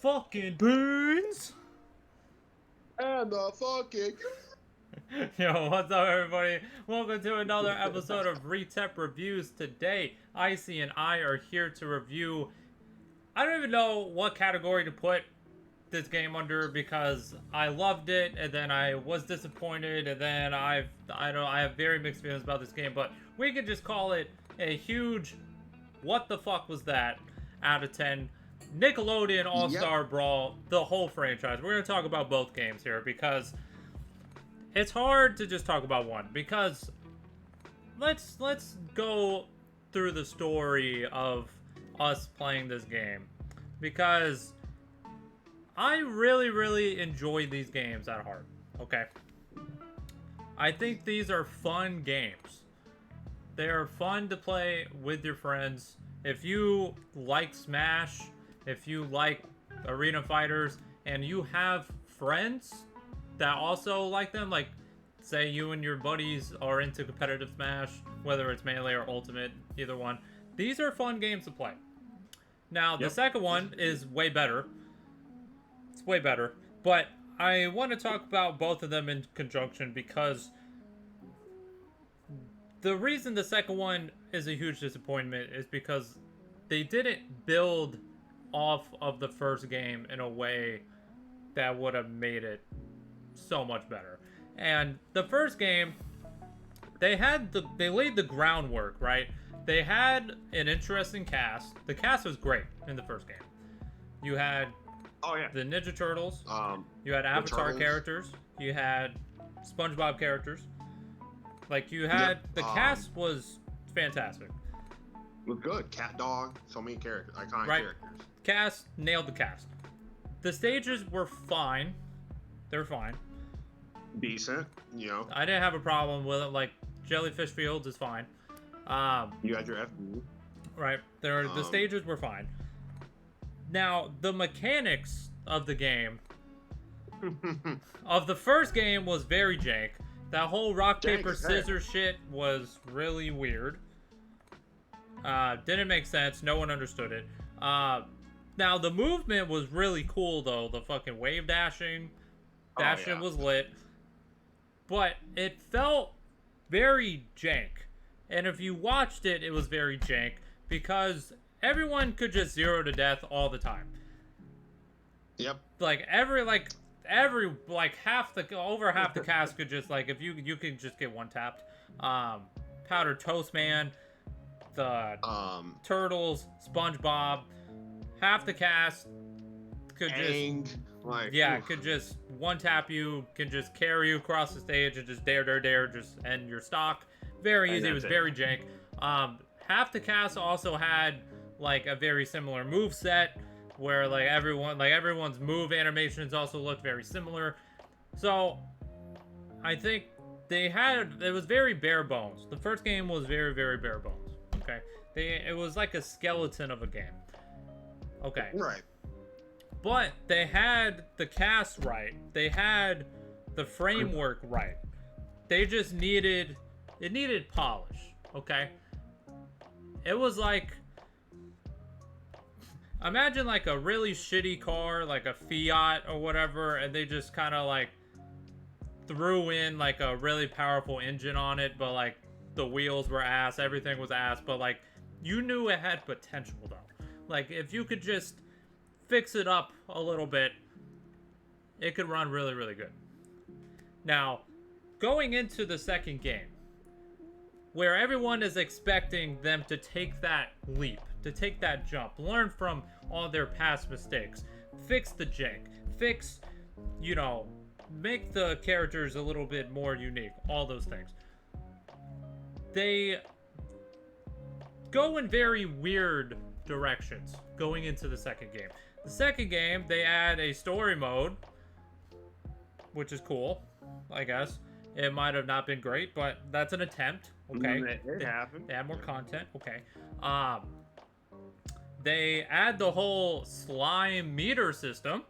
fucking beans. And the fucking... Yo, what's up, everybody? Welcome to another episode of Retep Reviews. Today, Icy and I are here to review... I don't even know what category to put this game under because I loved it and then I was disappointed and then I have very mixed feelings about this game, but we could just call it a huge what the fuck was that out of 10. Nickelodeon All-Star Brawl, the whole franchise. We're going to talk about both games here because it's hard to just talk about one, because let's go through the story of us playing this game, because I really enjoy these games at heart. Okay, I think these are fun games. They are fun to play with your friends. If you like Smash, if you like arena fighters, and you have friends that also like them, like say you and your buddies are into competitive Smash, whether it's Melee or Ultimate, either one, these are fun games to play. Now, the second one is way better. It's way better. But I want to talk about both of them in conjunction because the reason the second one is a huge disappointment is because they didn't build off of the first game in a way that would have made it so much better. And the first game, they laid the groundwork, right? They had an interesting cast. The cast was great in the first game. You had the Ninja Turtles. You had Avatar characters. You had SpongeBob characters. Like, you had the cast was fantastic. Was good. Cat Dog. So many characters. Iconic characters. Cast nailed the cast. The stages were fine. They're fine. Decent, you know. I didn't have a problem with it. Like, Jellyfish Fields is fine. You had your FB. Right. The stages were fine. Now, the mechanics of the game, of the first game, was very jank. That whole rock, paper, scissors shit was really weird. Didn't make sense. No one understood it. Now, the movement was really cool, though. The fucking wave dashing. That shit was lit. But it felt very jank. And if you watched it, it was very jank. Because everyone could just zero to death all the time. Yep. Like, over half the cast could just, like, if you could just get one tapped. Powdered Toast Man, the Turtles, SpongeBob, half the cast could could just one tap you, can just carry you across the stage and just dare, just end your stock. Very easy. It was very jank. Half the cast also had like a very similar move set where everyone's move animations also looked very similar. So I think it was very bare bones. The first game was very bare bones. Okay, it was like a skeleton of a game. Okay, right. But they had the cast right. They had the framework right. They just needed polish. Okay, it was like, imagine like a really shitty car, like a Fiat or whatever, and they just kind of like threw in like a really powerful engine on it, but like the wheels were ass, everything was ass, but like you knew it had potential though. Like, if you could just fix it up a little bit, it could run really good. Now, going into the second game, where everyone is expecting them to take that leap, to take that jump, learn from all their past mistakes, fix the jank, make the characters a little bit more unique, all those things. They go in very weird directions going into the second game. The second game, they add a story mode, which is cool, I guess. It might have not been great, but that's an attempt. Okay, it happened. They add more content. Okay, they add the whole slime meter system,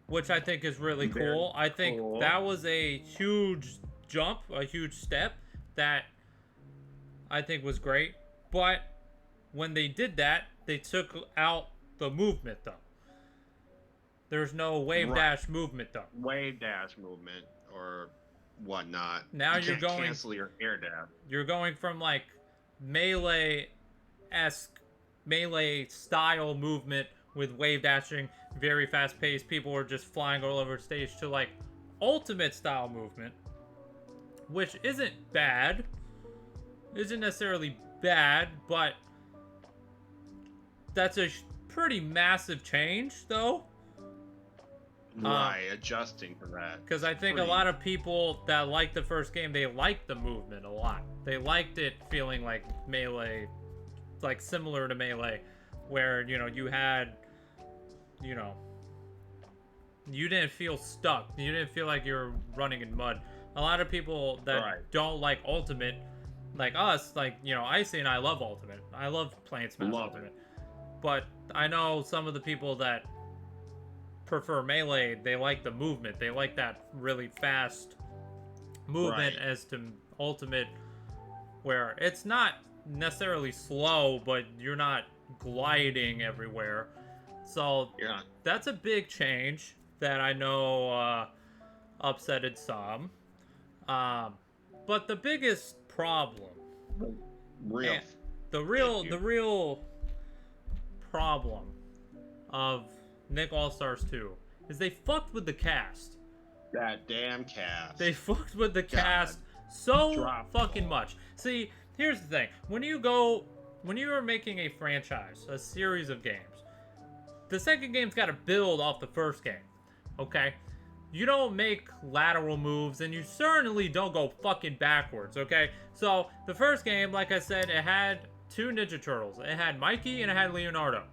which I think is really cool. I think that was a huge jump, a huge step that I think was great. But when they did that, they took out the movement, though. There's no wave Right. dash movement though. Wave dash movement or whatnot. Now you you're can't going. cancel your air dash. You're going from like melee-esque, melee style movement with wave dashing, very fast paced. People are just flying all over the stage to like ultimate style movement, which isn't bad. Isn't necessarily bad, but that's a pretty massive change, though. Right, adjusting for that. Because I think a lot of people that liked the first game, they liked the movement a lot. They liked it feeling like Melee, like similar to Melee, where, you know, you had, you know, you didn't feel stuck. You didn't feel like you were running in mud. A lot of people that don't like Ultimate, like us, like, you know, Icy and I love Ultimate. I love playing Smash Ultimate. But I know some of the people that prefer Melee, they like the movement. They like that really fast movement as to Ultimate, where it's not necessarily slow, but you're not gliding everywhere. So that's a big change that I know upsetted some. But the biggest problem, the real problem of Nick All-Stars 2 is they fucked with the cast. That damn cast. They fucked with the cast so fucking much. See, here's the thing. When you are making a franchise, a series of games, the second game's got to build off the first game. Okay? You don't make lateral moves, and you certainly don't go fucking backwards, okay? So, the first game, like I said, it had 2 Ninja Turtles. It had Mikey and it had Leonardo.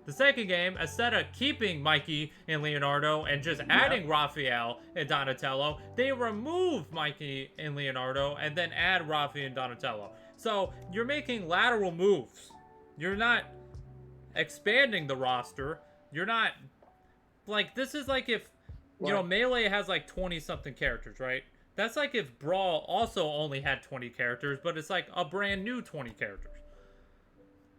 The second game, instead of keeping Mikey and Leonardo and just adding Raphael and Donatello, they removed Mikey and Leonardo and then add Raphael and Donatello. So, you're making lateral moves. You're not expanding the roster. You're not... Like, this is like if... You know, Melee has like 20-something characters, right? That's like if Brawl also only had 20 characters, but it's like a brand new 20 characters.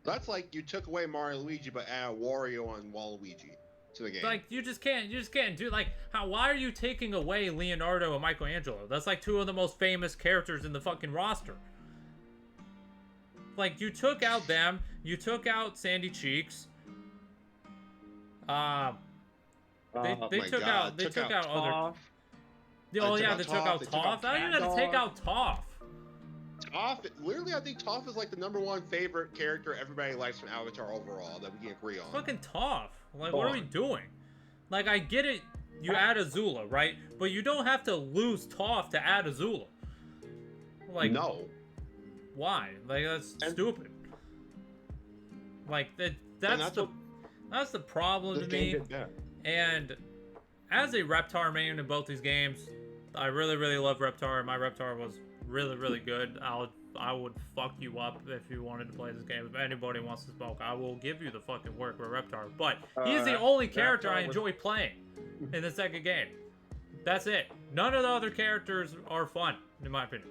That's like you took away Mario and Luigi, but add Wario and Waluigi to the game. Like, you just can't do, like, why are you taking away Leonardo and Michelangelo? That's like 2 of the most famous characters in the fucking roster. Like, you took out them, you took out Sandy Cheeks, They took out other. Oh yeah, they took out Toph. I don't even have to take out Toph. Toph, literally, I think Toph is like the #1 favorite character everybody likes from Avatar overall that we can agree on. Fucking Toph. Like, what are we doing? Like, I get it. You add Azula, right? But you don't have to lose Toph to add Azula. Like, no. Why? Like, that's stupid. Like that's the problem to me. And as a Reptar main in both these games, I really, really love Reptar. My Reptar was really, really good. I would fuck you up if you wanted to play this game. If anybody wants to smoke, I will give you the fucking work with Reptar. But he's the only character I enjoy playing in the second game. That's it. None of the other characters are fun, in my opinion.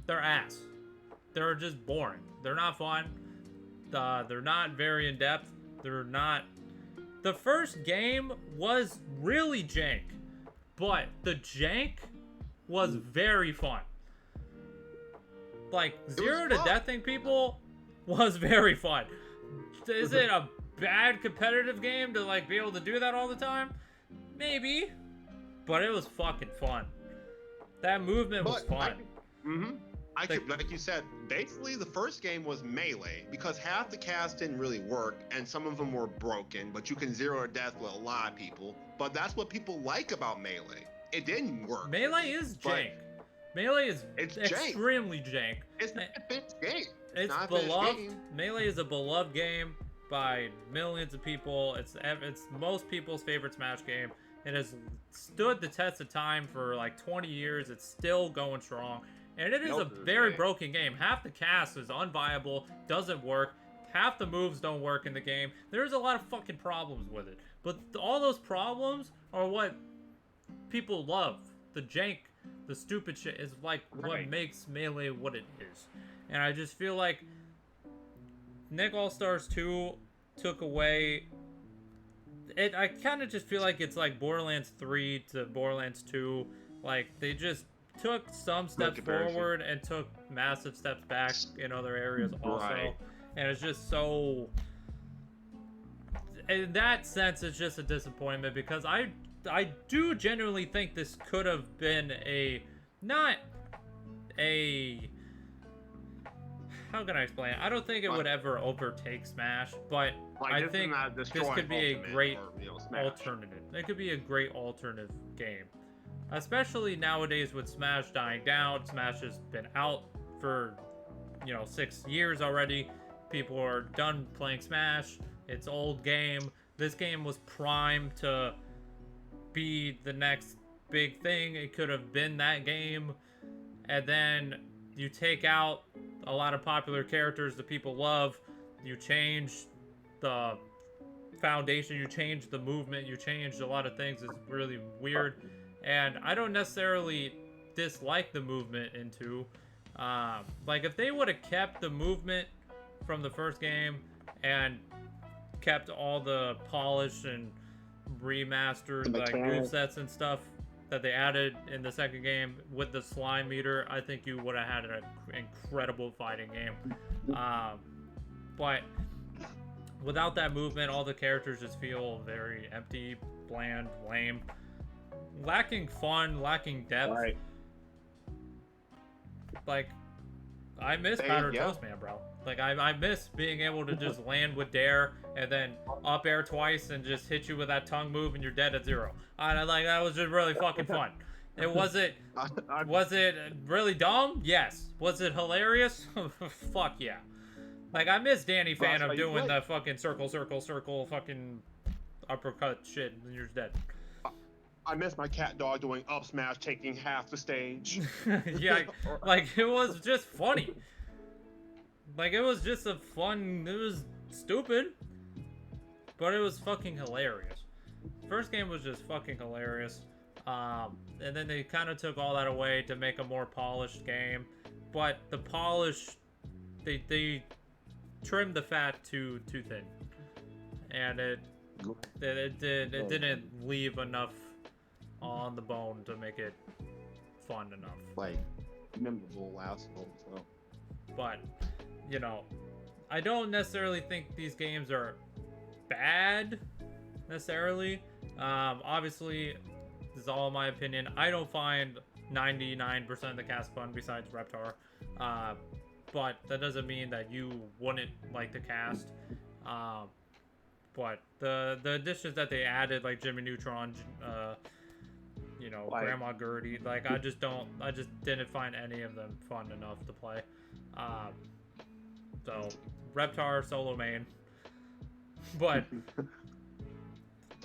They're ass. They're just boring. They're not fun. They're not very in-depth. They're not... The first game was really jank, but the jank was very fun. Like, Zero to Deathing people was very fun. Is it a bad competitive game to, like, be able to do that all the time? Maybe. But it was fucking fun. That movement was fun. Like you said, basically the first game was Melee because half the cast didn't really work and some of them were broken, but you can zero to death with a lot of people. But that's what people like about Melee. It didn't work. Melee is jank. Melee is extremely jank. It's not a finished game. It's beloved. Melee is a beloved game by millions of people. It's most people's favorite Smash game. It has stood the test of time for like 20 years. It's still going strong. And it is a very broken game. Half the cast is unviable, doesn't work. Half the moves don't work in the game. There's a lot of fucking problems with it. But all those problems are what people love. The jank, the stupid shit is like what makes Melee what it is. And I just feel like Nick All-Stars 2 took away... I kind of just feel like it's like Borderlands 3 to Borderlands 2. Like, they just took some steps forward and took massive steps back in other areas also. Right. And it's just so... In that sense, it's just a disappointment because I do genuinely think this could have been a... Not a... How can I explain it? I don't think it would ever overtake Smash, but Like, I think this could be a great Smash. alternative. It could be a great alternative game. Especially nowadays with Smash dying down. Smash has been out for, 6 years already. People are done playing Smash. It's old game. This game was primed to be the next big thing. It could have been that game. And then you take out a lot of popular characters that people love. You change the foundation. You change the movement. You change a lot of things. It's really weird. And I don't necessarily dislike the movement in 2. Like, if they would have kept the movement from the first game and kept all the polished and remastered like movesets and stuff that they added in the second game with the slime meter, I think you would have had an incredible fighting game. But without that movement, all the characters just feel very empty, bland, lame, lacking fun, lacking depth. Right. Like, I miss Powder Toast Man, bro. Like, I miss being able to just land with Dare and then up air twice and just hit you with that tongue move and you're dead at 0. Like, that was just really fucking fun. Was it really dumb? Yes. Was it hilarious? Fuck yeah. Like, I miss Danny Phantom doing the fucking circle, fucking uppercut shit and you're just dead. I miss my cat dog doing up smash, taking half the stage. Yeah, like, it was just funny. Like, it was just it was stupid, but it was fucking hilarious. First game was just fucking hilarious. And then they kind of took all that away to make a more polished game. But the polish, they trimmed the fat too thin. And it didn't leave enough on the bone to make it fun enough. Like, memorable last one, so. But, I don't necessarily think these games are bad, necessarily. Obviously, this is all my opinion. I don't find 99% of the cast fun besides Reptar. But that doesn't mean that you wouldn't like the cast. But the additions that they added, like Jimmy Neutron, Grandma Gertie, like, I just didn't find any of them fun enough to play. So, Reptar, solo main. But,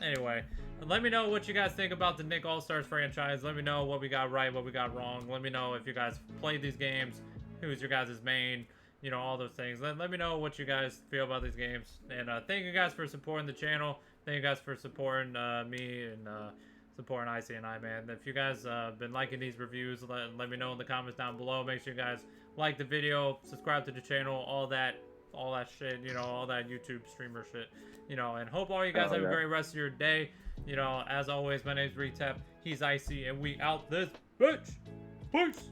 anyway, let me know what you guys think about the Nick All-Stars franchise. Let me know what we got right, what we got wrong. Let me know if you guys played these games, who's your guys' main, all those things. Let me know what you guys feel about these games. And thank you guys for supporting the channel. Thank you guys for supporting me and supporting Icy and I, man. If you guys been liking these reviews, let me know in the comments down below. Make sure you guys like the video, subscribe to the channel, all that shit, all that YouTube streamer shit, and hope all you guys have a great rest of your day. As always, my name's Retep, he's Icy, and we out this bitch. Peace.